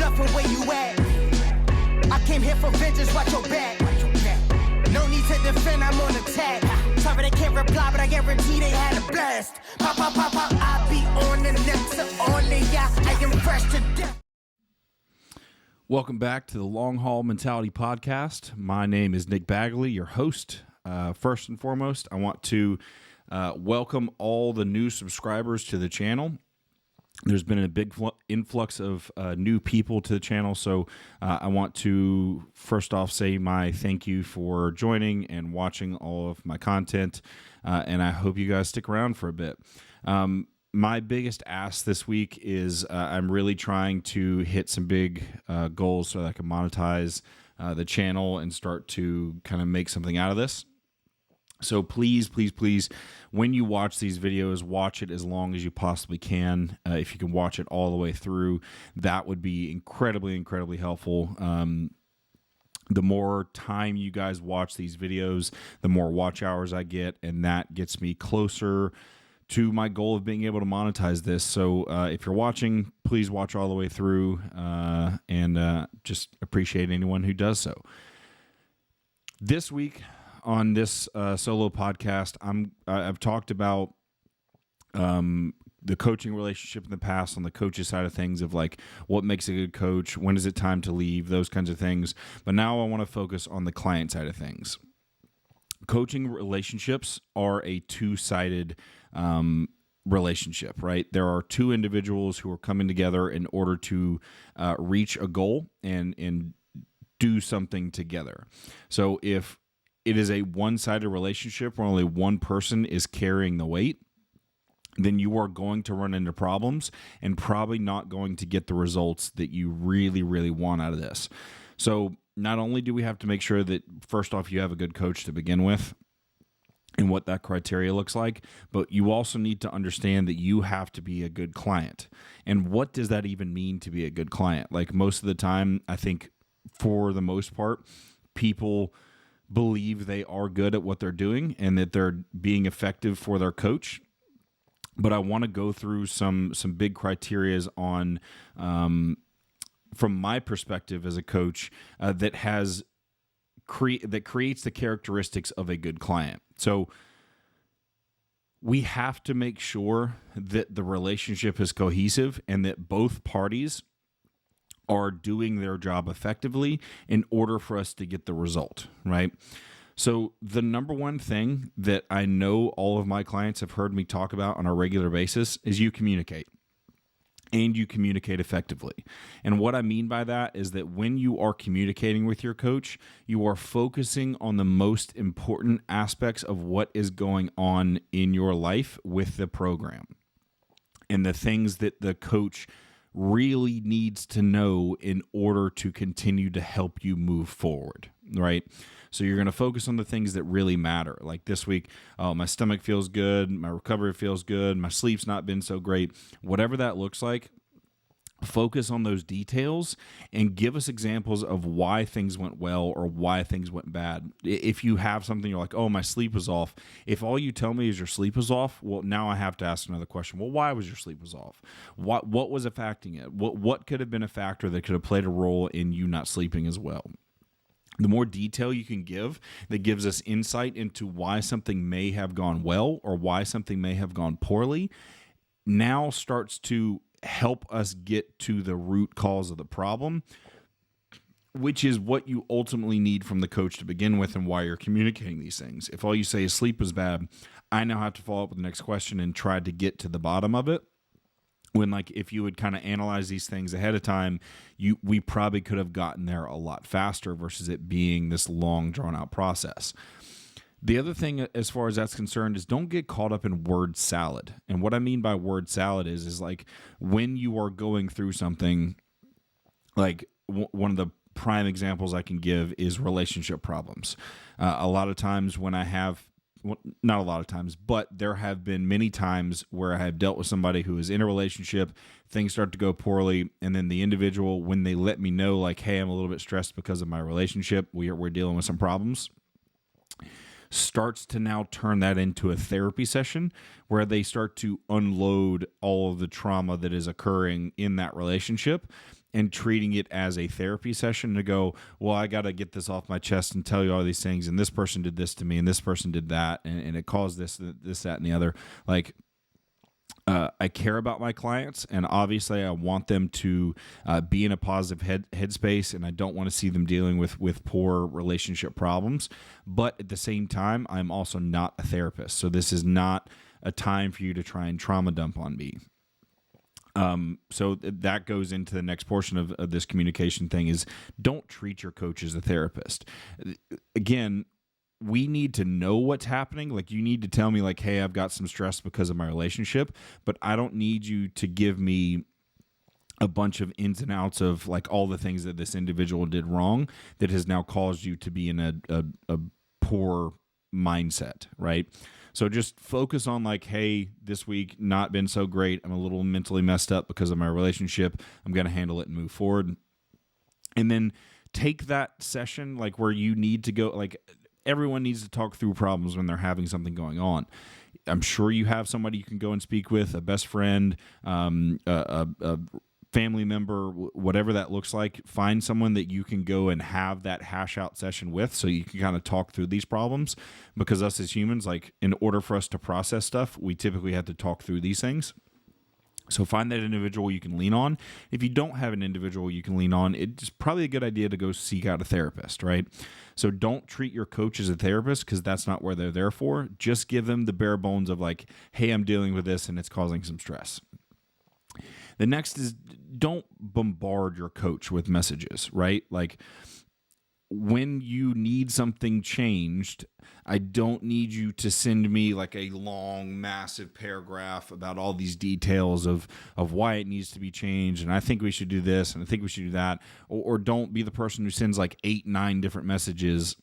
enough of where you at. I came here for vengeance, watch your back. No need to defend, I'm on attack. Sorry they can't reply, but I guarantee they had a blast. Pop, pop, pop, pop, I be on the next only, yeah, I am fresh to death. Welcome back to the Long Haul Mentality Podcast. My name is Nick Bagley, your host. First and foremost, I want to welcome all the new subscribers to the channel. There's been a big influx of new people to the channel, so I want to first off say my thank you for joining and watching all of my content, and I hope you guys stick around for a bit. My biggest ask this week is I'm really trying to hit some big goals so that I can monetize the channel and start to kind of make something out of this. So please, please, please, when you watch these videos, watch it as long as you possibly can. If you can watch it all the way through, that would be incredibly, incredibly helpful. The more time you guys watch these videos, the more watch hours I get, and that gets me closer to my goal of being able to monetize this. So if you're watching, please watch all the way through, and just appreciate anyone who does so. This week, on this solo podcast, I've talked about the coaching relationship in the past on the coach's side of things, of like what makes a good coach, when is it time to leave, those kinds of things. But now I want to focus on the client side of things. Coaching relationships are a two-sided relationship, right? There are two individuals who are coming together in order to reach a goal and do something together. So if it is a one-sided relationship where only one person is carrying the weight, then you are going to run into problems and probably not going to get the results that you really, really want out of this. So not only do we have to make sure that, first off, you have a good coach to begin with and what that criteria looks like, but you also need to understand that you have to be a good client. And what does that even mean to be a good client? Like, most of the time, I think for the most part, people believe they are good at what they're doing and that they're being effective for their coach. But I want to go through some big criterias on, from my perspective as a coach, that creates the characteristics of a good client. So we have to make sure that the relationship is cohesive and that both parties are doing their job effectively in order for us to get the result, right? So the number one thing that I know all of my clients have heard me talk about on a regular basis is you communicate. And you communicate effectively. And what I mean by that is that when you are communicating with your coach, you are focusing on the most important aspects of what is going on in your life with the program and the things that the coach really needs to know in order to continue to help you move forward, right? So you're going to focus on the things that really matter. Like this week, my stomach feels good, my recovery feels good, my sleep's not been so great. Whatever that looks like, focus on those details and give us examples of why things went well or why things went bad. If you have something you're like, oh, my sleep was off. If all you tell me is your sleep was off, well, now I have to ask another question. Well, why was your sleep was off? What was affecting it? What could have been a factor that could have played a role in you not sleeping as well? The more detail you can give, that gives us insight into why something may have gone well or why something may have gone poorly, now starts to help us get to the root cause of the problem, which is what you ultimately need from the coach to begin with and why you're communicating these things. If all you say is sleep was bad, I now have to follow up with the next question and try to get to the bottom of it. When, like, if you would kind of analyze these things ahead of time, we probably could have gotten there a lot faster versus it being this long, drawn-out process. The other thing, as far as that's concerned, is don't get caught up in word salad. And what I mean by word salad is like when you are going through something, like one of the prime examples I can give is relationship problems. A lot of times when I have, well, not a lot of times, but there have been many times where I have dealt with somebody who is in a relationship, things start to go poorly, and then the individual, when they let me know, like, hey, I'm a little bit stressed because of my relationship, we're dealing with some problems, starts to now turn that into a therapy session where they start to unload all of the trauma that is occurring in that relationship. and treating it as a therapy session to go, well, I got to get this off my chest and tell you all these things. And this person did this to me and this person did that. And it caused this, that, and the other. Like, I care about my clients, and obviously I want them to be in a positive headspace, and I don't want to see them dealing with poor relationship problems. But at the same time, I'm also not a therapist. So this is not a time for you to try and trauma dump on me. So that goes into the next portion of this communication thing is don't treat your coach as a therapist. Again, we need to know what's happening. Like, you need to tell me, like, hey, I've got some stress because of my relationship, but I don't need you to give me a bunch of ins and outs of like all the things that this individual did wrong that has now caused you to be in a poor mindset, right? So just focus on like, hey, this week not been so great. I'm a little mentally messed up because of my relationship. I'm going to handle it and move forward. And then take that session like where you need to go, like, everyone needs to talk through problems when they're having something going on. I'm sure you have somebody you can go and speak with, a best friend, a family member, whatever that looks like. Find someone that you can go and have that hash out session with so you can kind of talk through these problems, because us as humans, like, in order for us to process stuff, we typically have to talk through these things. So find that individual you can lean on. If you don't have an individual you can lean on, it's probably a good idea to go seek out a therapist, right? So don't treat your coach as a therapist, because that's not where they're there for. Just give them the bare bones of like, hey, I'm dealing with this and it's causing some stress. The next is don't bombard your coach with messages, right? Like, when you need something changed, I don't need you to send me like a long, massive paragraph about all these details of why it needs to be changed. And I think we should do this, and I think we should do that. Or don't be the person who sends like 8-9 different messages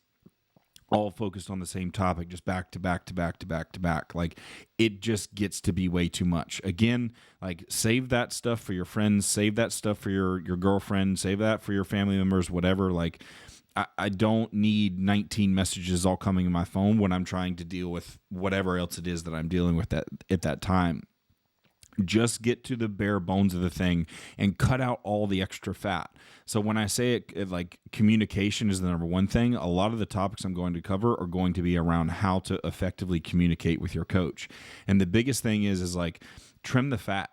all focused on the same topic, just back to back to back to back to back. Like, it just gets to be way too much. Again, like, save that stuff for your friends, save that stuff for your girlfriend, save that for your family members, whatever. Like, I don't need 19 messages all coming in my phone when I'm trying to deal with whatever else it is that I'm dealing with at that time. Just get to the bare bones of the thing and cut out all the extra fat. So when I say it, like, communication is the number one thing, a lot of the topics I'm going to cover are going to be around how to effectively communicate with your coach. And the biggest thing is like, trim the fat.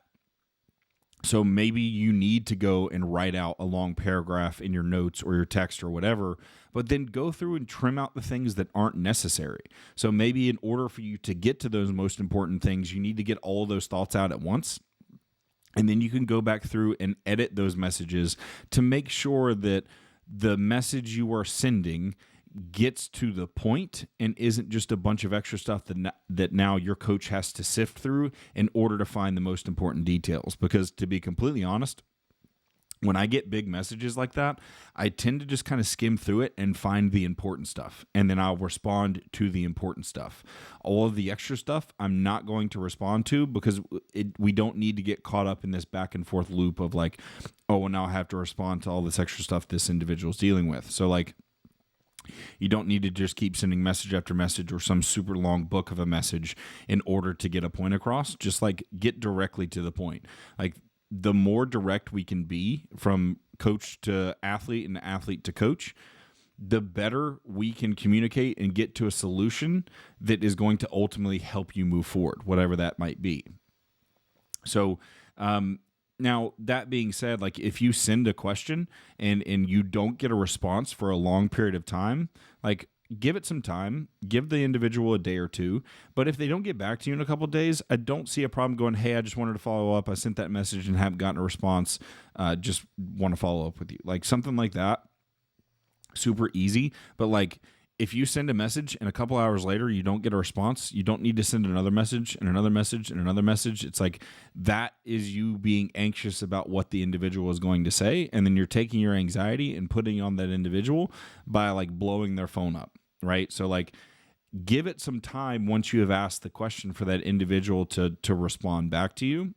So maybe you need to go and write out a long paragraph in your notes or your text or whatever, but then go through and trim out the things that aren't necessary. So maybe in order for you to get to those most important things, you need to get all of those thoughts out at once. And then you can go back through and edit those messages to make sure that the message you are sending gets to the point and isn't just a bunch of extra stuff that now your coach has to sift through in order to find the most important details. Because to be completely honest, when I get big messages like that, I tend to just kind of skim through it and find the important stuff, and then I'll respond to the important stuff. All of the extra stuff I'm not going to respond to, because we don't need to get caught up in this back and forth loop of like, oh, well, now I have to respond to all this extra stuff this individual's dealing with. So like, you don't need to just keep sending message after message or some super long book of a message in order to get a point across. Just like, get directly to the point. Like, the more direct we can be from coach to athlete and athlete to coach, the better we can communicate and get to a solution that is going to ultimately help you move forward, whatever that might be. So, now, that being said, like, if you send a question and you don't get a response for a long period of time, like, give it some time, give the individual a day or two. But if they don't get back to you in a couple of days, I don't see a problem going, hey, I just wanted to follow up. I sent that message and haven't gotten a response. Just want to follow up with you. Like, something like that, super easy. But like, if you send a message and a couple hours later you don't get a response, you don't need to send another message and another message and another message. It's like, that is you being anxious about what the individual is going to say, and then you're taking your anxiety and putting it on that individual by like blowing their phone up, right? So like, give it some time once you have asked the question for that individual to respond back to you.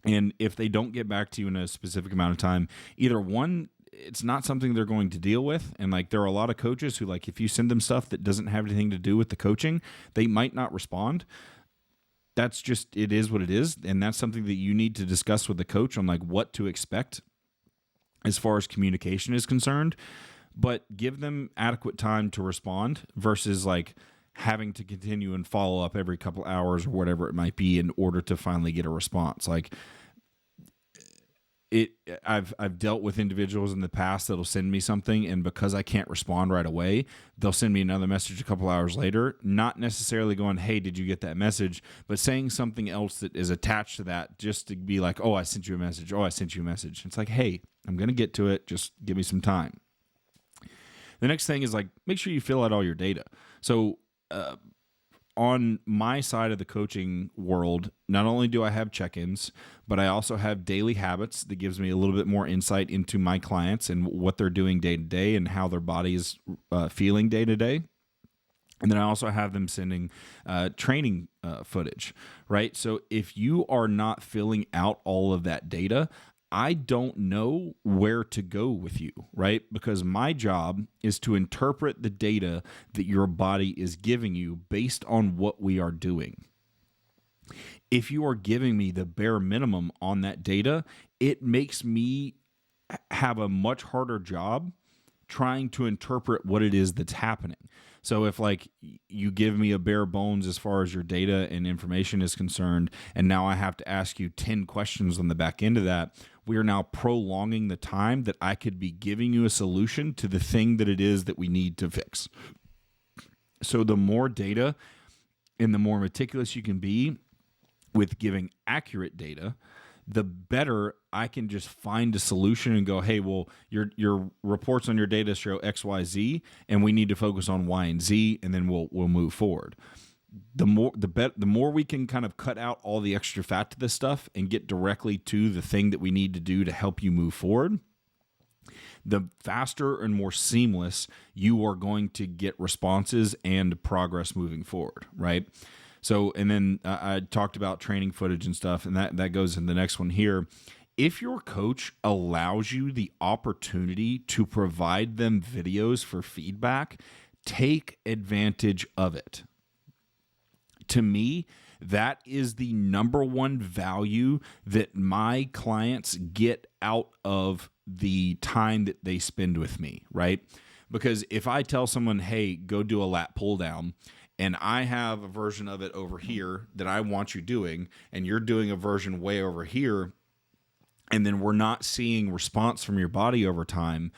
And if they don't get back to you in a specific amount of time, either one, it's not something they're going to deal with. And like, there are a lot of coaches who, like, if you send them stuff that doesn't have anything to do with the coaching, they might not respond. That's just, it is what it is. And that's something that you need to discuss with the coach on like what to expect as far as communication is concerned, but give them adequate time to respond versus like having to continue and follow up every couple hours or whatever it might be in order to finally get a response. Like I've dealt with individuals in the past that'll send me something, and because I can't respond right away, they'll send me another message a couple hours later, not necessarily going, "Hey, did you get that message?" but saying something else that is attached to that, just to be like, "Oh, I sent you a message. Oh, I sent you a message." It's like, "Hey, I'm going to get to it. Just give me some time." The next thing is like, make sure you fill out all your data. So, on my side of the coaching world, not only do I have check-ins, but I also have daily habits that gives me a little bit more insight into my clients and what they're doing day to day and how their body is feeling day to day. And then I also have them sending training footage, right? So if you are not filling out all of that data, I don't know where to go with you, right? Because my job is to interpret the data that your body is giving you based on what we are doing. If you are giving me the bare minimum on that data, it makes me have a much harder job trying to interpret what it is that's happening. So if like you give me a bare bones as far as your data and information is concerned, and now I have to ask you 10 questions on the back end of that, we are now prolonging the time that I could be giving you a solution to the thing that it is that we need to fix. So the more data and the more meticulous you can be with giving accurate data, the better I can just find a solution and go, "Hey, well, your reports on your data show X, Y, Z, and we need to focus on Y and Z, and then we'll move forward." The more we can kind of cut out all the extra fat to this stuff and get directly to the thing that we need to do to help you move forward, the faster and more seamless you are going to get responses and progress moving forward, right? So, and then I talked about training footage and stuff, and that goes in the next one here. If your coach allows you the opportunity to provide them videos for feedback, take advantage of it. To me, that is the number one value that my clients get out of the time that they spend with me, right? Because if I tell someone, "Hey, go do a lat pull down," and I have a version of it over here that I want you doing, and you're doing a version way over here, and then we're not seeing response from your body over time,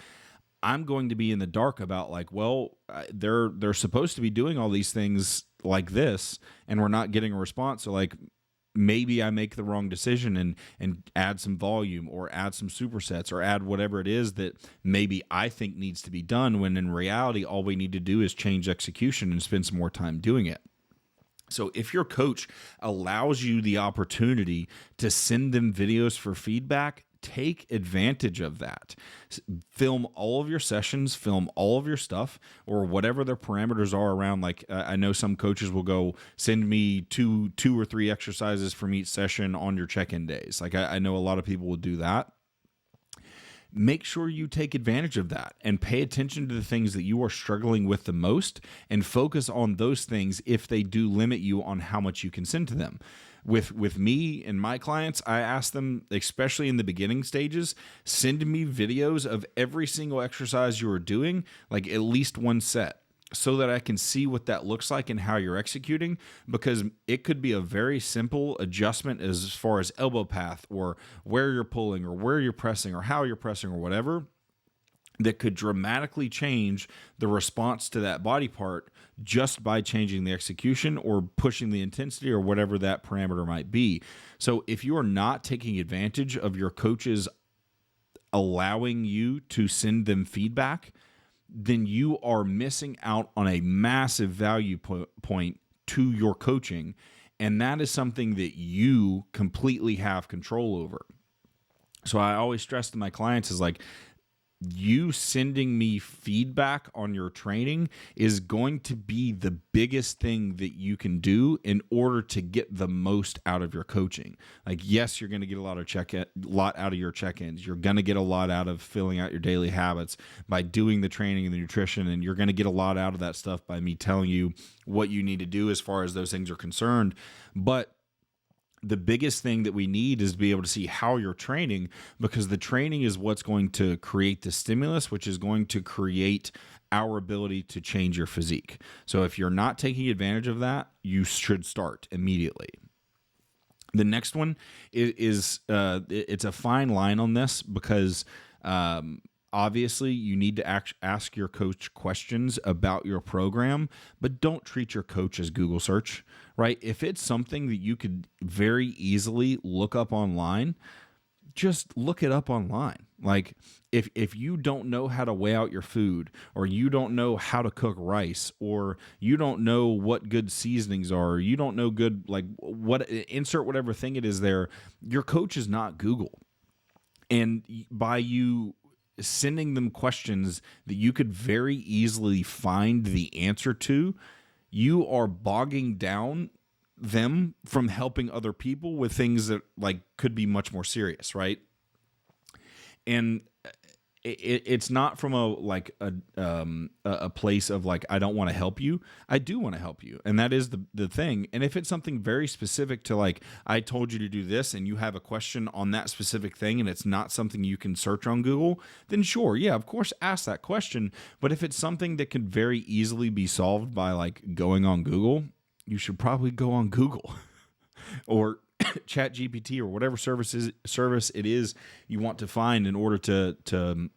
I'm going to be in the dark about like, well, they're supposed to be doing all these things like this, and we're not getting a response. So like, maybe I make the wrong decision and add some volume or add some supersets or add whatever it is that maybe I think needs to be done, when in reality, all we need to do is change execution and spend some more time doing it. So if your coach allows you the opportunity to send them videos for feedback, take advantage of that. Film all of your sessions, film all of your stuff, or whatever their parameters are around. Like I know some coaches will go, "Send me two or three exercises from each session on your check-in days." Like I know a lot of people will do that. Make sure you take advantage of that and pay attention to the things that you are struggling with the most, and focus on those things if they do limit you on how much you can send to them. With me and my clients, I ask them, especially in the beginning stages, send me videos of every single exercise you are doing, like at least one set, so that I can see what that looks like and how you're executing, because it could be a very simple adjustment as far as elbow path or where you're pulling or where you're pressing or how you're pressing or whatever, that could dramatically change the response to that body part just by changing the execution or pushing the intensity or whatever that parameter might be. So if you are not taking advantage of your coaches allowing you to send them feedback, then you are missing out on a massive value point to your coaching. And that is something that you completely have control over. So I always stress to my clients is like, you sending me feedback on your training is going to be the biggest thing that you can do in order to get the most out of your coaching. Like, yes, you're going to get a lot out of your check-ins. You're going to get a lot out of filling out your daily habits by doing the training and the nutrition, and you're going to get a lot out of that stuff by me telling you what you need to do as far as those things are concerned. But the biggest thing that we need is to be able to see how you're training, because the training is what's going to create the stimulus, which is going to create our ability to change your physique. So if you're not taking advantage of that, you should start immediately. The next one is it's a fine line on this, because obviously you need to ask your coach questions about your program, but don't treat your coach as Google search, right? If it's something that you could very easily look up online, just look it up online. Like if you don't know how to weigh out your food, or you don't know how to cook rice, or you don't know what good seasonings are, or you don't know good, like, what, insert whatever thing it is there, your coach is not Google. And by you sending them questions that you could very easily find the answer to, you are bogging down them from helping other people with things that, like, could be much more serious, right? And it's not from a place of like, I don't want to help you. I do want to help you, and that is the thing. And if it's something very specific to, like, I told you to do this, and you have a question on that specific thing, and it's not something you can search on Google, then sure, yeah, of course, ask that question. But if it's something that could very easily be solved by, like, going on Google, you should probably go on Google or Chat GPT, or whatever service it is you want to find in order to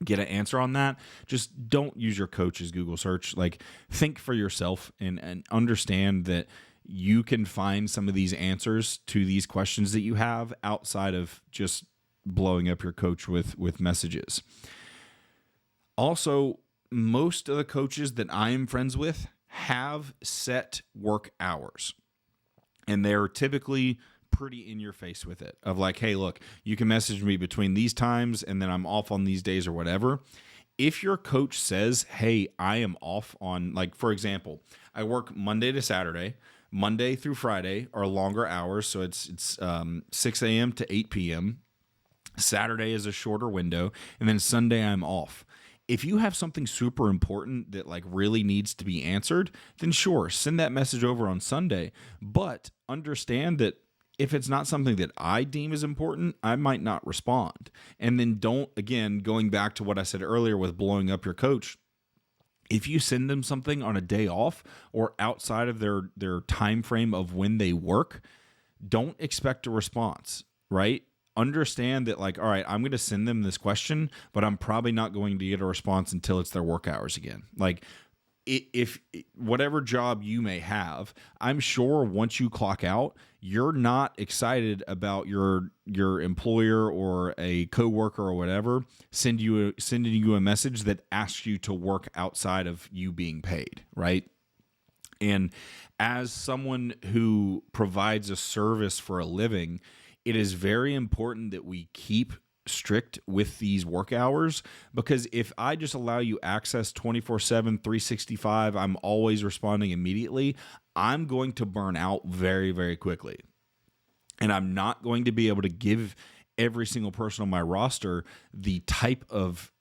get an answer on that. Just don't use your coach as Google search. Like, think for yourself and understand that you can find some of these answers to these questions that you have outside of just blowing up your coach with messages. Also, most of the coaches that I am friends with have set work hours, and they're typically pretty in your face with it, of like, hey, look, you can message me between these times, and then I'm off on these days or whatever. If your coach says, hey, I am off on, like, for example, I work Monday to Saturday. Monday through Friday are longer hours, so it's 6 a.m. to 8 p.m. Saturday is a shorter window, and then Sunday I'm off. If you have something super important that, like, really needs to be answered, then sure, send that message over on Sunday. But understand that if it's not something that I deem as important, I might not respond. And then don't, again, going back to what I said earlier with blowing up your coach, if you send them something on a day off or outside of their time frame of when they work, don't expect a response, right? Understand that, like, all right, I'm going to send them this question, but I'm probably not going to get a response until it's their work hours again. Like, if whatever job you may have, I'm sure once you clock out, you're not excited about your employer or a coworker or whatever sending you a message that asks you to work outside of you being paid, right? And as someone who provides a service for a living, it is very important that we keep strict with these work hours, because if I just allow you access 24/7, 365, I'm always responding immediately, I'm going to burn out very, very quickly. And I'm not going to be able to give every single person on my roster the type of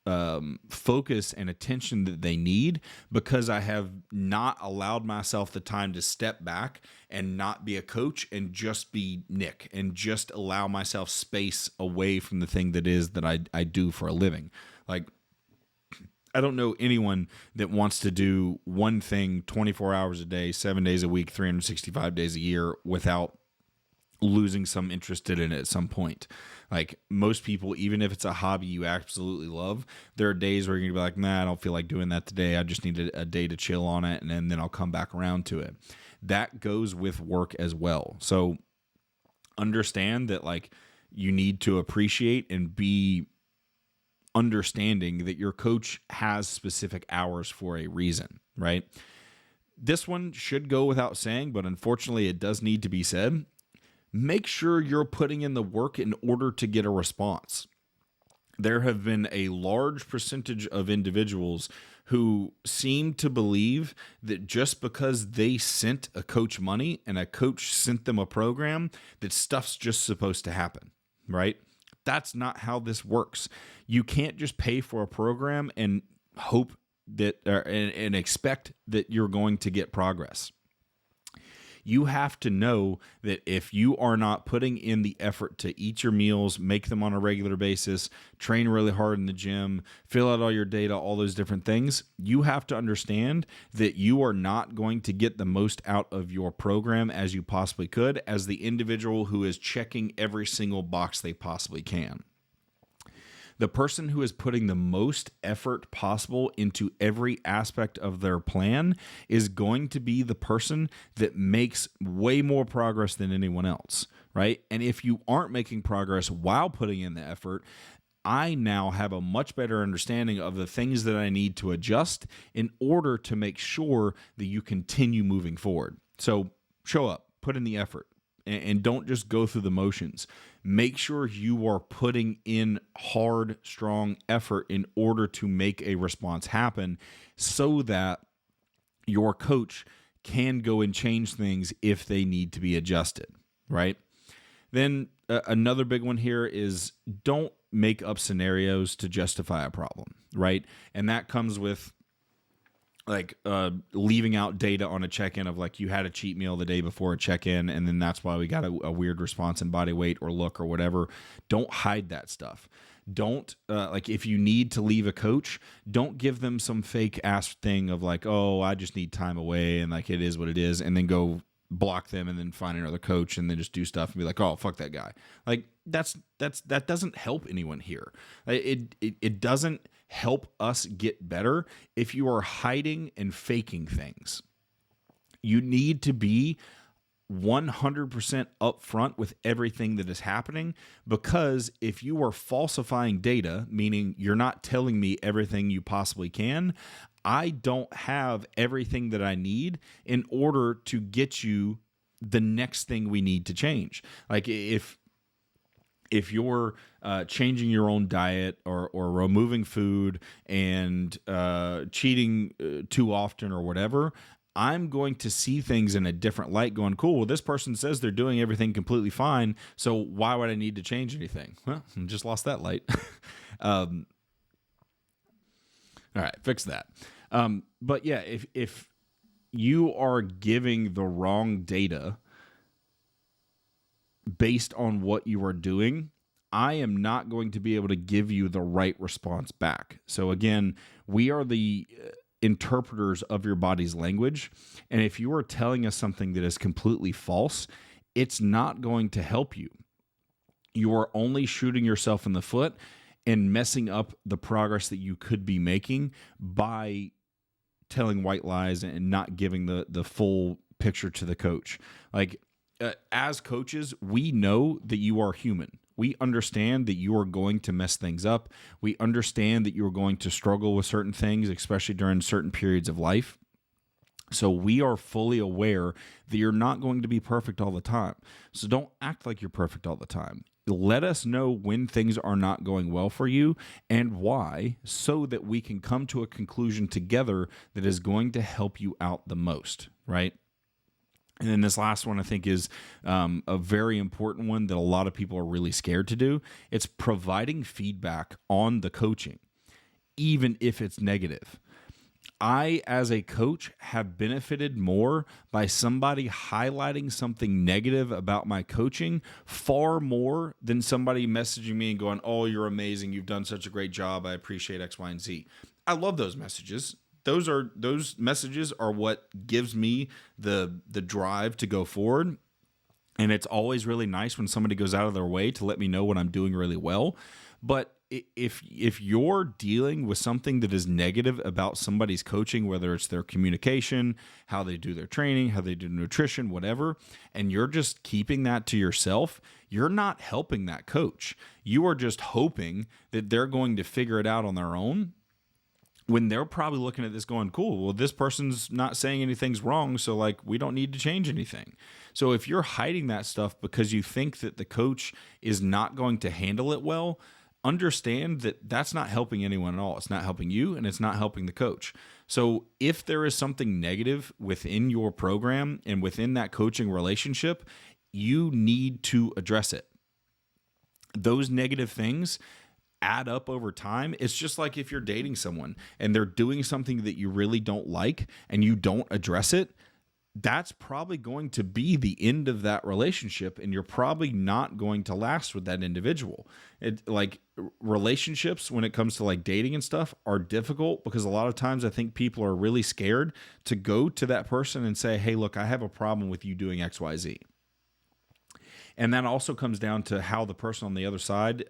focus and attention that they need, because I have not allowed myself the time to step back and not be a coach and just be Nick, and just allow myself space away from the thing that is that I do for a living. Like, I don't know anyone that wants to do one thing 24 hours a day, 7 days a week, 365 days a year without losing some interest in it at some point. Like, most people, even if it's a hobby you absolutely love, there are days where you're gonna be like, nah, I don't feel like doing that today. I just need a day to chill on it, and then I'll come back around to it. That goes with work as well. So understand that, like, you need to appreciate and be understanding that your coach has specific hours for a reason, right? This one should go without saying, but unfortunately it does need to be said. Make sure you're putting in the work in order to get a response. There have been a large percentage of individuals who seem to believe that just because they sent a coach money and a coach sent them a program, that stuff's just supposed to happen, right? That's not how this works. You can't just pay for a program and hope that and expect that you're going to get progress. You have to know that if you are not putting in the effort to eat your meals, make them on a regular basis, train really hard in the gym, fill out all your data, all those different things, you have to understand that you are not going to get the most out of your program as you possibly could as the individual who is checking every single box they possibly can. The person who is putting the most effort possible into every aspect of their plan is going to be the person that makes way more progress than anyone else, right? And if you aren't making progress while putting in the effort, I now have a much better understanding of the things that I need to adjust in order to make sure that you continue moving forward. So show up, put in the effort, and don't just go through the motions. Make sure you are putting in hard, strong effort in order to make a response happen so that your coach can go and change things if they need to be adjusted, right? Then another big one here is don't make up scenarios to justify a problem, right? And that comes with like leaving out data on a check-in of like you had a cheat meal the day before a check-in and then that's why we got a weird response in body weight or look or whatever. Don't hide that stuff. Don't like if you need to leave a coach, don't give them some fake ass thing of like, oh, I just need time away and like it is what it is, and then go block them and then find another coach and then just do stuff and be like, oh, fuck that guy. Like that doesn't help anyone here. It doesn't help us get better if you are hiding and faking things. You need to be 100% upfront with everything that is happening, because if you are falsifying data, meaning you're not telling me everything you possibly can, I don't have everything that I need in order to get you the next thing we need to change. Like if you're changing your own diet or removing food and cheating too often or whatever, I'm going to see things in a different light going, cool, well, this person says they're doing everything completely fine, so why would I need to change anything? Well, I just lost that light. All right, fix that. But yeah, if you are giving the wrong data based on what you are doing, I am not going to be able to give you the right response back. So again, we are the interpreters of your body's language. And if you are telling us something that is completely false, it's not going to help you. You are only shooting yourself in the foot and messing up the progress that you could be making by telling white lies and not giving the full picture to the coach. Like, as coaches, we know that you are human. We understand that you are going to mess things up. We understand that you are going to struggle with certain things, especially during certain periods of life. So we are fully aware that you're not going to be perfect all the time. So don't act like you're perfect all the time. Let us know when things are not going well for you and why, so that we can come to a conclusion together that is going to help you out the most, right? And then this last one, I think, is a very important one that a lot of people are really scared to do. It's providing feedback on the coaching, even if it's negative. I, as a coach, have benefited more by somebody highlighting something negative about my coaching far more than somebody messaging me and going, oh, you're amazing. You've done such a great job. I appreciate X, Y, and Z. I love those messages. Those messages are what gives me the drive to go forward. And it's always really nice when somebody goes out of their way to let me know what I'm doing really well. But if you're dealing with something that is negative about somebody's coaching, whether it's their communication, how they do their training, how they do nutrition, whatever, and you're just keeping that to yourself, you're not helping that coach. You are just hoping that they're going to figure it out on their own, when they're probably looking at this going, cool, well, this person's not saying anything's wrong, so like we don't need to change anything. So if you're hiding that stuff because you think that the coach is not going to handle it well, understand that that's not helping anyone at all. It's not helping you, and it's not helping the coach. So if there is something negative within your program and within that coaching relationship, you need to address it. Those negative things add up over time. It's just like if you're dating someone and they're doing something that you really don't like and you don't address it, that's probably going to be the end of that relationship, and you're probably not going to last with that individual. Like, relationships when it comes to like dating and stuff are difficult because a lot of times I think people are really scared to go to that person and say, hey, look, I have a problem with you doing XYZ. And that also comes down to how the person on the other side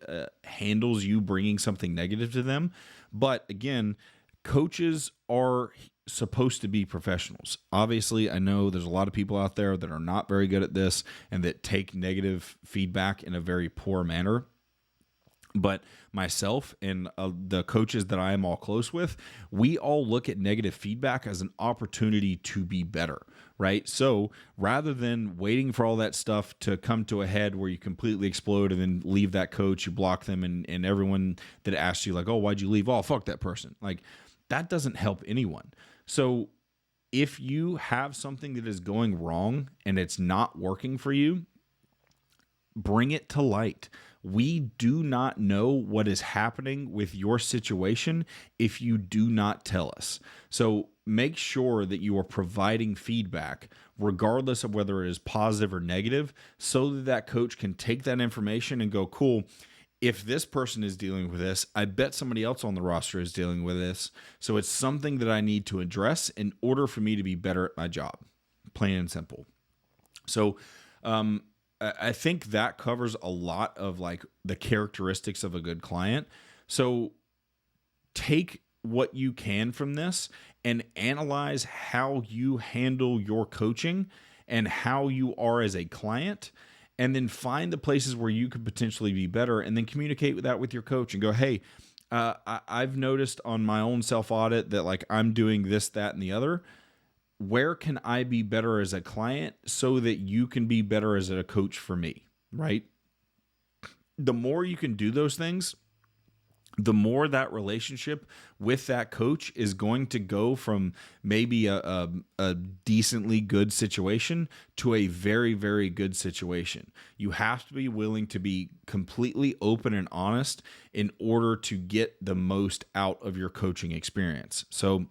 handles you bringing something negative to them. But again, coaches are supposed to be professionals. Obviously, I know there's a lot of people out there that are not very good at this and that take negative feedback in a very poor manner. But myself and the coaches that I am all close with, we all look at negative feedback as an opportunity to be better, right? So rather than waiting for all that stuff to come to a head where you completely explode and then leave that coach, you block them, and everyone that asks you like, oh, why'd you leave? Oh, fuck that person. Like, that doesn't help anyone. So if you have something that is going wrong and it's not working for you, bring it to light. We do not know what is happening with your situation if you do not tell us. So make sure that you are providing feedback, regardless of whether it is positive or negative, so that that coach can take that information and go, cool, if this person is dealing with this, I bet somebody else on the roster is dealing with this. So it's something that I need to address in order for me to be better at my job, plain and simple. So, I think that covers a lot of like the characteristics of a good client. So take what you can from this and analyze how you handle your coaching and how you are as a client, and then find the places where you could potentially be better, and then communicate with that with your coach and go, hey, I've noticed on my own self-audit that like I'm doing this, that, and the other. Where can I be better as a client so that you can be better as a coach for me, right? The more you can do those things, the more that relationship with that coach is going to go from maybe a decently good situation to a very, very good situation. You have to be willing to be completely open and honest in order to get the most out of your coaching experience. So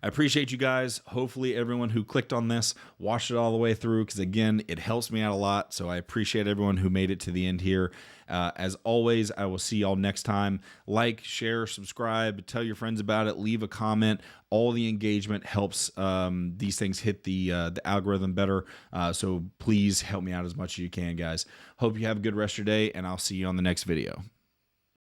I appreciate you guys. Hopefully everyone who clicked on this watched it all the way through, because again, it helps me out a lot. So I appreciate everyone who made it to the end here. As always, I will see y'all next time. Like, share, subscribe, tell your friends about it, leave a comment. All the engagement helps these things hit the algorithm better. So please help me out as much as you can, guys. Hope you have a good rest of your day, and I'll see you on the next video.